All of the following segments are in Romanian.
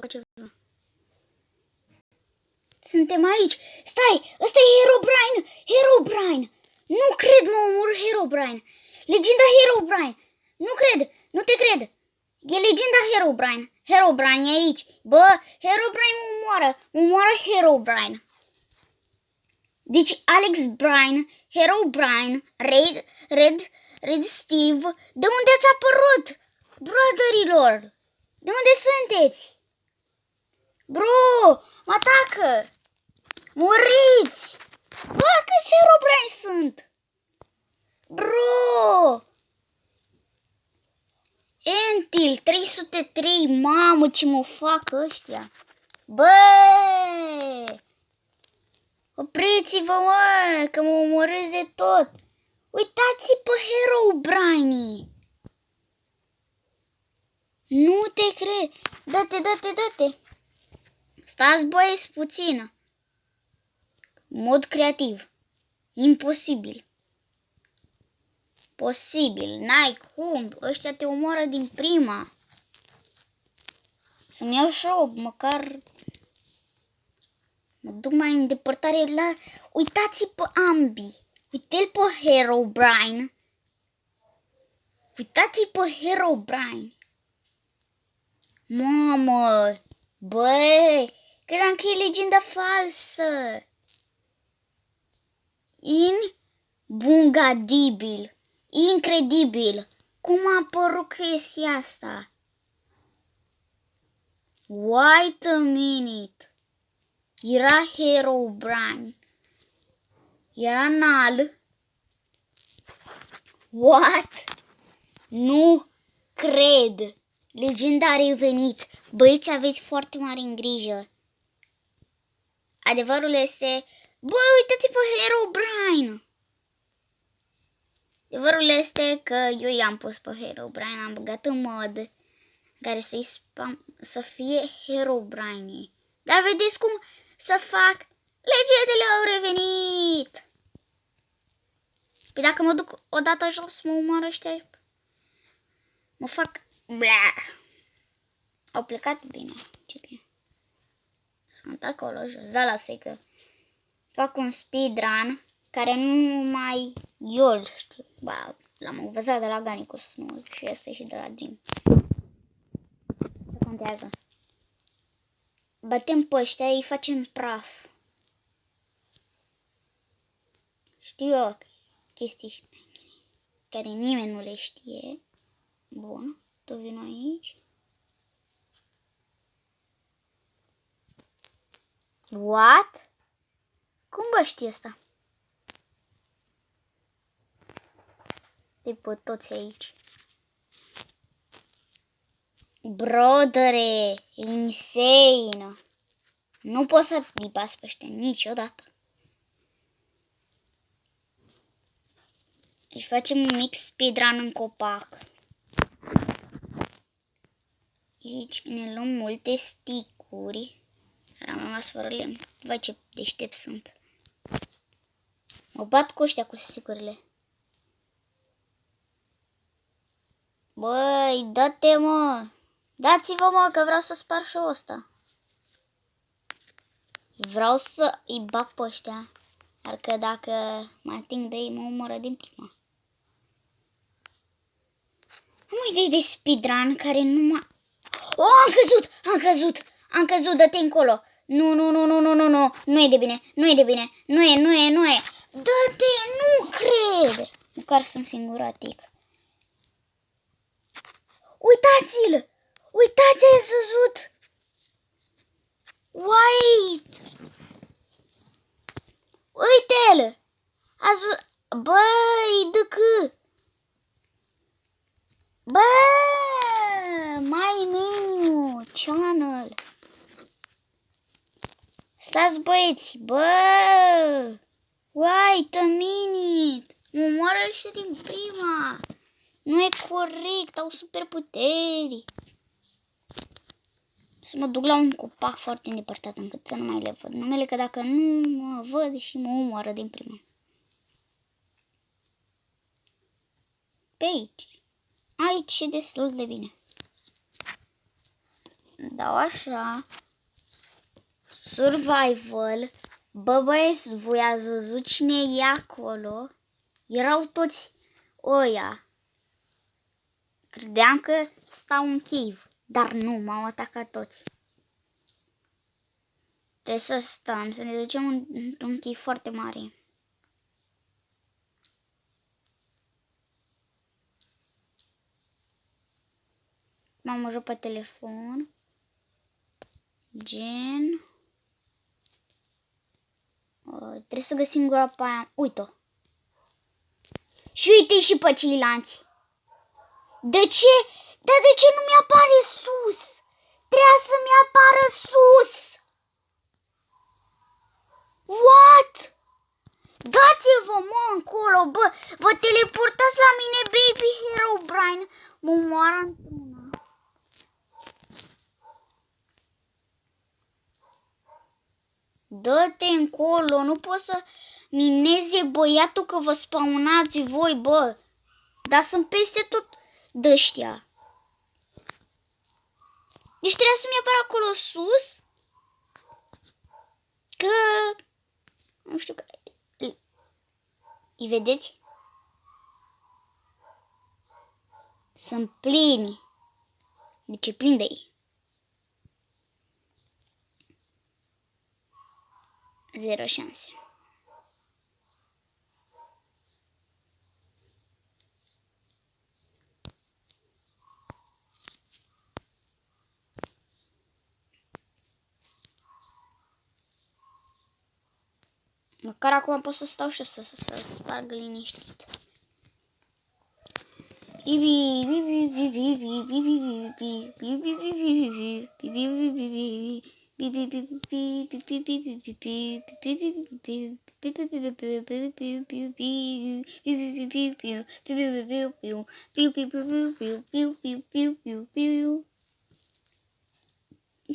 ceva. Suntem aici. Stai, ăsta e Herobrine. Herobrine. Nu cred, mă omor Herobrine. Legenda Herobrine. Nu cred, nu te cred. E legenda Herobrine. Herobrine e aici. Bă, Herobrine omoară Herobrine. Deci Alex Brine, Herobrine, Red Steve, de unde ați apărut, brother-ilor? De unde sunteți? Bro, mă atacă! Muriți! Bă, câți Herobrine sunt? Bro! Entil 303, mamă, ce mă fac ăștia? Bă! Opriți-vă, mă, că mă omorâți de tot. Uitați pe Herobrine. Nu te cred. Dă-te. Stați, băieți, puțin. Mod creativ. Imposibil. Posibil. N-ai cum. Ăștia te omoară din prima. Să-mi iau show, măcar... Mă duc mai în depărtare la... Uitați pe ambii. Uite-l pe Herobrine. Uitați pe Herobrine. Mamă! Băi! Credeam că e legenda falsă. Bungadibil. Incredibil. Cum a apărut chestia asta? Wait a minute. Era Herobrine. Era Nal. What? Nu cred. Legenda a revenit. Băieți, aveți foarte mare grijă. Adevărul este... Băi, uitați pe Herobrine. Adevărul este că eu i-am pus pe Herobrine. Am băgat în mod care să fie Herobrine. Dar vedeți cum să fac? Legendele au revenit. Păi dacă mă duc odată jos, mă omoară ăștia. Mă fac... Bla. Au plecat bine. Ce bine. Sunt acolo jos. Da, lasă-i că fac un speedrun care nu mai eu îl știu. Ba, l-am învățat de la Ganicus, nu și ăsta și de la Jim. Nu contează. Batem pe ăștia, îi facem praf. Știu eu chestii care nimeni nu le știe. Bun, tu vino aici. What? Cum bă știi asta? De pe toți aici. Brodere, insane. Nu pot să lipas pe ăștia niciodată. Deci facem un mic speedrun în copac. Aici ne luăm multe sticuri. Dar am rămas fără lemn. Vai ce deștept sunt. Mă bat cu ăștia cu sticurile. Băi, dă-te mă. Dați-vă mă că vreau să spar și ăsta. Vreau să îi bag pe ăștia. Dar că dacă mă ating de ei mă omoră din prima. Am o idee de speedrun care nu mă... Oh, am căzut, dă-te încolo. Nu, nu e de bine, nu e. Dă-te, nu cred. Măcar sunt singuratic. Uitați-l, uitați-l săzut. Wait. Uite-l. Băi, de cât? Bă, my menu, channel. Stați băieți, bă, wait a minute. Mă omoară ăștia din prima. Nu e corect, au superputeri. Să mă duc la un copac foarte îndepărtat încât să nu mai le văd numele, că dacă nu mă văd și mă omoară din prima. Pe aici. Aici e destul de bine. Dau așa. Survival. Bă, băieți, voi ați văzut cine e acolo? Erau toți ăia. Credeam că stau în cave, dar nu, m-au atacat toți. Trebuie să stăm, să ne ducem într-un cave foarte mare. M-am jucat pe telefon. Gen. Trebuie să găsim groapa aia. Uite-o. Și uite și pe ceilalți. De ce? Dar de ce nu mi-apare sus? Trebuia să mi-apară sus. What? Dați-vă, mă, încolo, bă. Vă teleportați la mine, Baby Herobrine. Mă moară într-una. Dă-te încolo, nu poți să mineze băiatul că vă spawnați voi, bă. Dar sunt peste tot dăștia. Deci trebuia să-mi apară acolo sus. Că... Nu știu că... Îi vedeți? Sunt plini. Deci e plin de ei. 0 șanse. Măcar acum pot să stau și să sparg liniștit.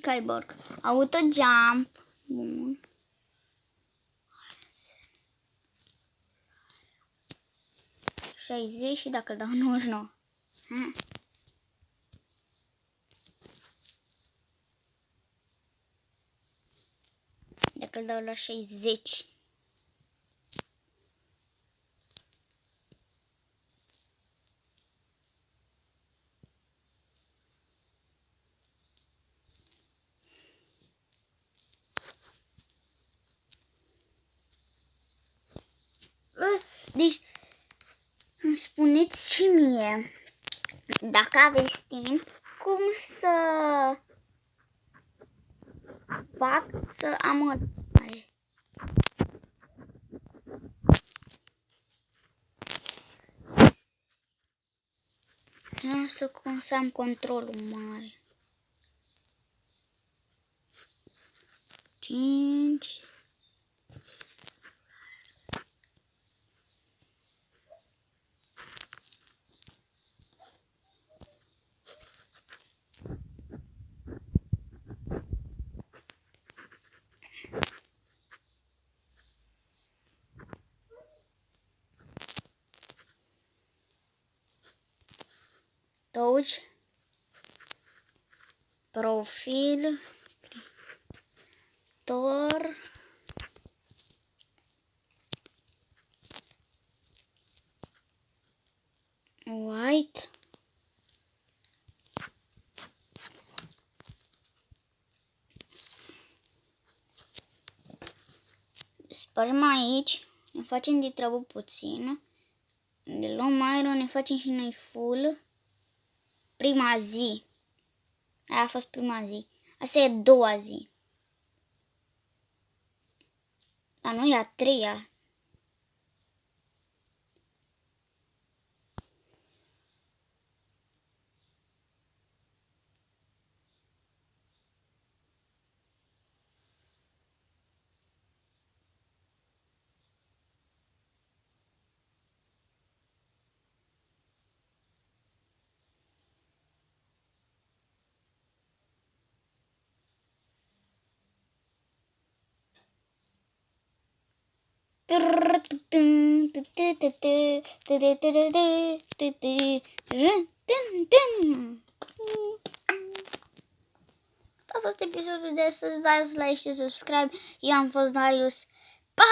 Kyborg. Auto jump. Bun. Și dacă îl dau 99. Dacă îl dau la 60. Deci, îmi spuneți și mie, dacă aveți timp, cum să fac să am o... Nu știu cum să am controlul mare. 5... Touch, profil, Tor, white, spărgem aici, ne facem de treabă puțin, ne luăm aerul, ne facem și noi full. Prima zi. Aia a fost prima zi. Asta e a doua zi. Dar nu e a treia. a fost episodul de astăzi. Dați like și subscribe. Eu am fost Darius. Pa!